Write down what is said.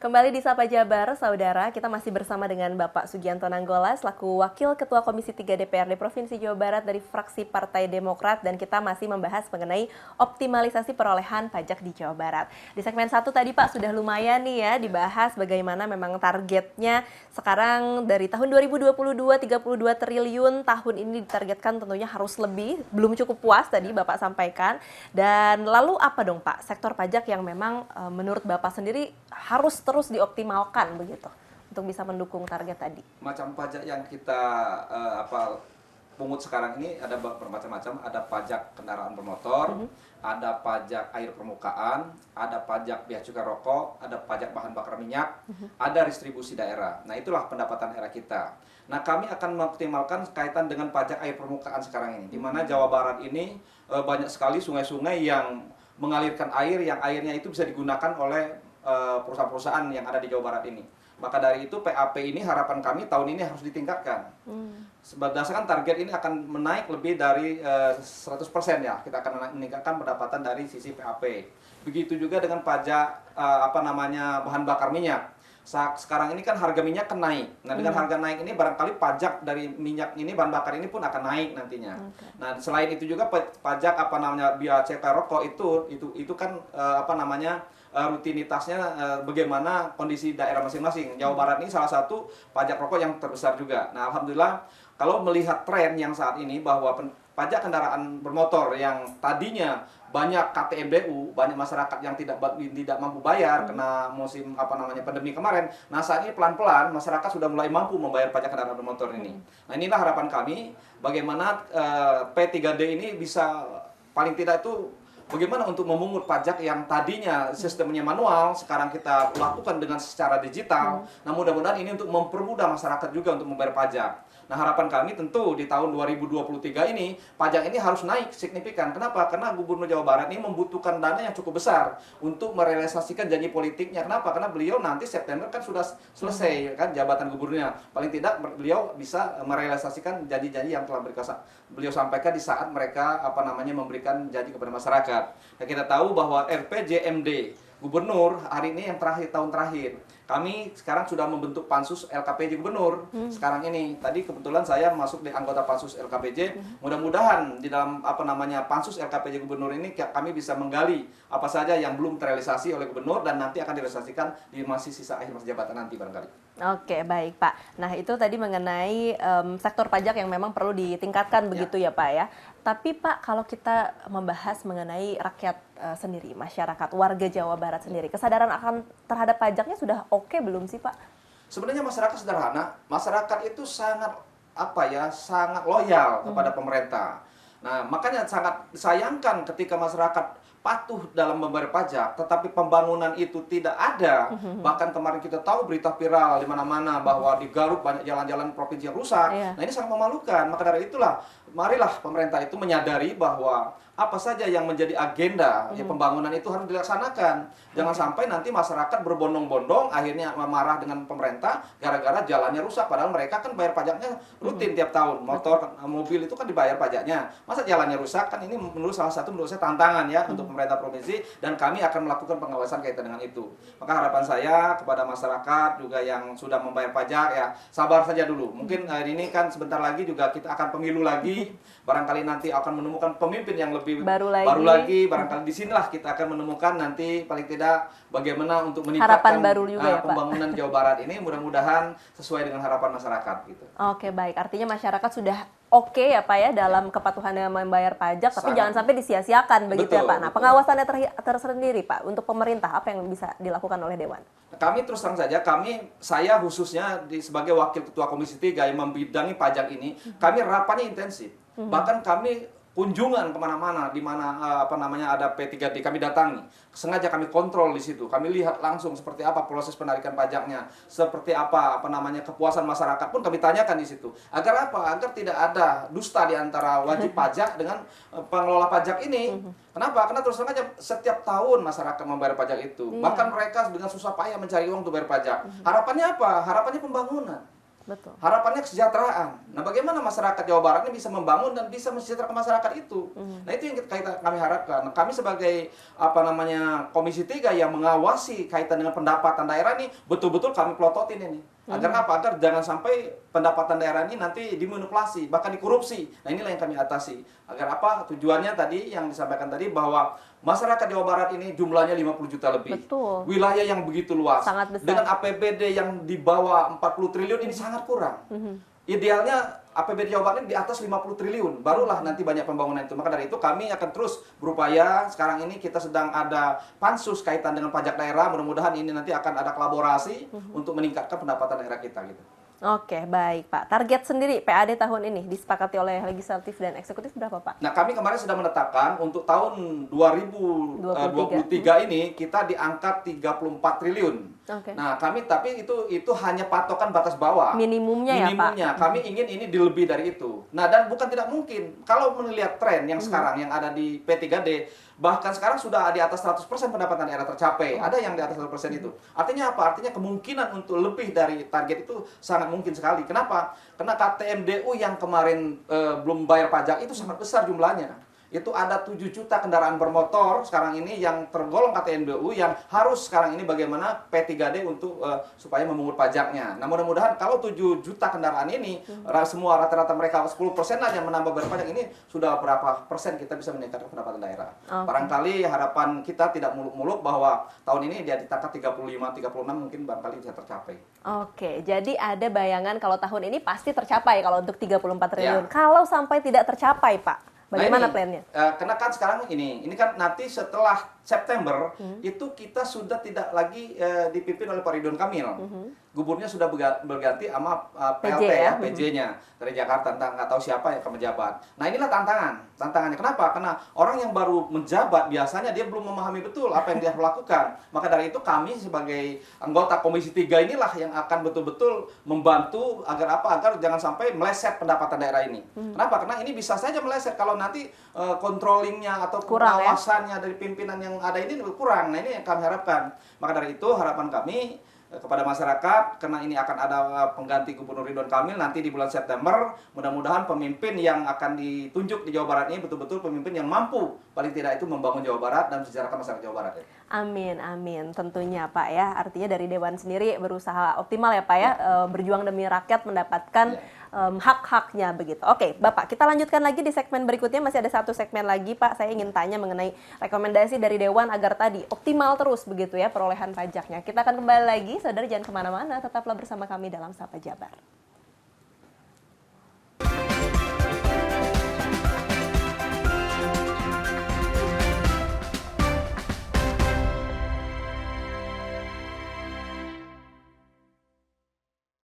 Kembali di Sapa Jabar, saudara, kita masih bersama dengan Bapak Sugianto Nanggola selaku Wakil Ketua Komisi 3 DPRD Provinsi Jawa Barat dari fraksi Partai Demokrat, dan kita masih membahas mengenai optimalisasi perolehan pajak di Jawa Barat. Di segmen 1 tadi Pak sudah lumayan nih ya dibahas bagaimana memang targetnya sekarang dari tahun 2022 32 triliun, tahun ini ditargetkan tentunya harus lebih, belum cukup puas tadi Bapak sampaikan. Dan lalu apa dong Pak sektor pajak yang memang menurut Bapak sendiri harus terus dioptimalkan begitu untuk bisa mendukung target tadi? Macam pajak yang kita pungut sekarang ini ada bermacam-macam. Ada pajak kendaraan bermotor, ada pajak air permukaan, ada pajak bea cukai rokok, ada pajak bahan bakar minyak, ada distribusi daerah. Nah, itulah pendapatan daerah kita. Nah, kami akan mengoptimalkan kaitan dengan pajak air permukaan sekarang ini, di mana Jawa Barat ini banyak sekali sungai-sungai yang mengalirkan air, yang airnya itu bisa digunakan oleh perusahaan-perusahaan yang ada di Jawa Barat ini. Maka dari itu PAP ini harapan kami tahun ini harus ditingkatkan. Berdasarkan target ini akan menaik lebih dari 100% ya. Kita akan meningkatkan pendapatan dari sisi PAP. Begitu juga dengan pajak bahan bakar minyak. Sekarang ini kan harga minyak kan naik. Nah, dengan harga naik ini barangkali pajak dari minyak ini, bahan bakar ini pun akan naik nantinya. Nah, selain itu juga pajak bea cukai rokok itu kan rutinitasnya bagaimana kondisi daerah masing-masing. Jawa Barat ini salah satu pajak rokok yang terbesar juga. Nah, alhamdulillah kalau melihat tren yang saat ini bahwa pajak kendaraan bermotor yang tadinya banyak KTMDU, banyak masyarakat yang tidak mampu bayar kena musim pandemi kemarin. Nah, saat ini pelan-pelan masyarakat sudah mulai mampu membayar pajak kendaraan bermotor ini. Nah, inilah harapan kami bagaimana P3D ini bisa paling tidak itu bagaimana untuk memungut pajak yang tadinya sistemnya manual, sekarang kita lakukan dengan secara digital. Nah, mudah-mudahan ini untuk mempermudah masyarakat juga untuk membayar pajak. Nah, harapan kami tentu di tahun 2023 ini, pajak ini harus naik signifikan. Kenapa? Karena Gubernur Jawa Barat ini membutuhkan dana yang cukup besar untuk merealisasikan janji politiknya. Kenapa? Karena beliau nanti September kan sudah selesai kan jabatan gubernurnya. Paling tidak beliau bisa merealisasikan janji-janji yang telah beliau sampaikan di saat mereka memberikan janji kepada masyarakat. Nah, kita tahu bahwa RPJMD Gubernur hari ini yang tahun terakhir. Kami sekarang sudah membentuk pansus LKPJ Gubernur. Sekarang ini tadi kebetulan saya masuk di anggota pansus LKPJ. Mudah-mudahan di dalam pansus LKPJ Gubernur ini kami bisa menggali apa saja yang belum terrealisasi oleh Gubernur dan nanti akan direalisasikan di masih sisa akhir masa jabatan nanti barangkali. Oke, baik Pak. Nah, itu tadi mengenai sektor pajak yang memang perlu ditingkatkan begitu ya Pak ya. Tapi Pak, kalau kita membahas mengenai rakyat sendiri, masyarakat, warga Jawa Barat sendiri, kesadaran akan terhadap pajaknya sudah oke belum sih Pak? Sebenarnya masyarakat sederhana, masyarakat itu sangat sangat loyal kepada pemerintah. Nah, makanya sangat disayangkan ketika masyarakat patuh dalam membayar pajak, tetapi pembangunan itu tidak ada. Bahkan kemarin kita tahu berita viral di mana-mana bahwa di Garut banyak jalan-jalan provinsi yang rusak. Nah, ini sangat memalukan. Maka dari itulah, marilah pemerintah itu menyadari bahwa apa saja yang menjadi agenda pembangunan itu harus dilaksanakan. Jangan sampai nanti masyarakat berbondong-bondong akhirnya marah dengan pemerintah gara-gara jalannya rusak. Padahal mereka kan bayar pajaknya rutin tiap tahun. Motor, mobil itu kan dibayar pajaknya. Masa jalannya rusak? Kan ini salah satu menurut saya tantangan ya untuk pemerintah provinsi, dan kami akan melakukan pengawasan kaitan dengan itu. Maka harapan saya kepada masyarakat juga yang sudah membayar pajak ya sabar saja dulu. Mungkin hari ini kan sebentar lagi juga kita akan pemilu lagi. Barangkali nanti akan menemukan pemimpin yang lebih baru lagi. Barangkali di sinilah kita akan menemukan nanti paling tidak bagaimana untuk meningkatkan pembangunan Jawa Barat ini, mudah-mudahan sesuai dengan harapan masyarakat gitu. Oke, baik. Artinya masyarakat sudah oke ya Pak ya dalam kepatuhannya membayar pajak, tapi jangan sampai disia-siakan begitu ya Pak. Nah, pengawasannya tersendiri Pak untuk pemerintah apa yang bisa dilakukan oleh Dewan? Kami terus terang saja, saya khususnya sebagai Wakil Ketua Komisi 3 yang membidangi pajak ini, kami rapannya intensif. Bahkan kami kunjungan kemana-mana, di mana ada P3D, kami datangi. Sengaja kami kontrol di situ. Kami lihat langsung seperti apa proses penarikan pajaknya, seperti apa kepuasan masyarakat pun kami tanyakan di situ. Agar apa? Agar tidak ada dusta di antara wajib pajak dengan pengelola pajak ini. Kenapa? Karena terus terang aja setiap tahun masyarakat membayar pajak itu. Bahkan mereka dengan susah payah mencari uang untuk bayar pajak. Harapannya apa? Harapannya pembangunan. Betul. Harapannya kesejahteraan. Nah, bagaimana masyarakat Jawa Barat ini bisa membangun dan bisa mensejahterakan masyarakat itu? Nah, itu yang kami harapkan. Nah, kami sebagai Komisi 3 yang mengawasi kaitan dengan pendapatan daerah ini betul-betul kami plototin ini. Agar apa? Agar jangan sampai pendapatan daerah ini nanti dimanipulasi, bahkan dikorupsi. Nah, inilah yang kami atasi. Agar apa? Tujuannya tadi yang disampaikan tadi bahwa masyarakat Jawa Barat ini jumlahnya 50 juta lebih. Betul. Wilayah yang begitu luas. Sangat besar. Dengan APBD yang di bawah 40 triliun ini sangat kurang. Idealnya APBD Jawa Barat ini di atas 50 triliun, barulah nanti banyak pembangunan itu. Maka dari itu kami akan terus berupaya. Sekarang ini kita sedang ada pansus kaitan dengan pajak daerah. Mudah-mudahan ini nanti akan ada kolaborasi untuk meningkatkan pendapatan daerah kita gitu. Oke, baik Pak. Target sendiri PAD tahun ini disepakati oleh legislatif dan eksekutif berapa Pak? Nah, kami kemarin sudah menetapkan untuk tahun 2023 ini kita di angka 34 triliun. Oke. Nah, tapi itu hanya patokan batas bawah. Minimumnya ya, Pak? Kami ingin ini dilebih dari itu. Nah, dan bukan tidak mungkin. Kalau melihat tren yang sekarang yang ada di P3D, bahkan sekarang sudah di atas 100% pendapatan daerah tercapai. Ada yang di atas 100% itu. Artinya apa? Artinya kemungkinan untuk lebih dari target itu sangat mungkin sekali. Kenapa? Karena KTMDU yang kemarin belum bayar pajak itu sangat besar jumlahnya. Itu ada 7 juta kendaraan bermotor sekarang ini yang tergolong KTMDU yang harus sekarang ini bagaimana P3D untuk supaya memungut pajaknya. Nah, mudah-mudahan kalau 7 juta kendaraan ini semua rata-rata mereka 10% aja menambah bayar pajak ini sudah berapa persen kita bisa meningkatkan pendapatan daerah. Barangkali harapan kita tidak muluk-muluk bahwa tahun ini dia di angka 35 36 mungkin barangkali bisa tercapai. Oke, jadi ada bayangan kalau tahun ini pasti tercapai kalau untuk 34 triliun. Kalau sampai tidak tercapai, Pak, bagaimana plannya? Karena kan sekarang ini kan nanti setelah September itu kita sudah tidak lagi dipimpin oleh Pak Ridwan Kamil. Gubernurnya sudah berganti sama PLT PJ-nya dari Jakarta, nggak tahu siapa yang akan menjabat. Nah, inilah tantangannya. Kenapa? Karena orang yang baru menjabat biasanya dia belum memahami betul apa yang dia lakukan. Maka dari itu kami sebagai anggota Komisi 3 inilah yang akan betul-betul membantu agar jangan sampai meleset pendapatan daerah ini. Kenapa? Karena ini bisa saja meleset kalau nanti controllingnya atau pengawasannya dari pimpinan yang ada ini kurang. Nah, ini yang kami harapkan. Maka dari itu harapan kami kepada masyarakat, karena ini akan ada pengganti Gubernur Ridwan Kamil nanti di bulan September. Mudah-mudahan pemimpin yang akan ditunjuk di Jawa Barat ini betul-betul pemimpin yang mampu paling tidak itu membangun Jawa Barat dan mensejahterakan masyarakat Jawa Barat. Amin, amin. Tentunya Pak ya. Artinya dari Dewan sendiri berusaha optimal ya Pak ya, berjuang demi rakyat mendapatkan hak-haknya begitu. Oke, Bapak, kita lanjutkan lagi di segmen berikutnya. Masih ada satu segmen lagi, Pak. Saya ingin tanya mengenai rekomendasi dari Dewan agar tadi optimal terus begitu ya perolehan pajaknya. Kita akan kembali lagi, saudara jangan kemana-mana. Tetaplah bersama kami dalam Sapa Jabar.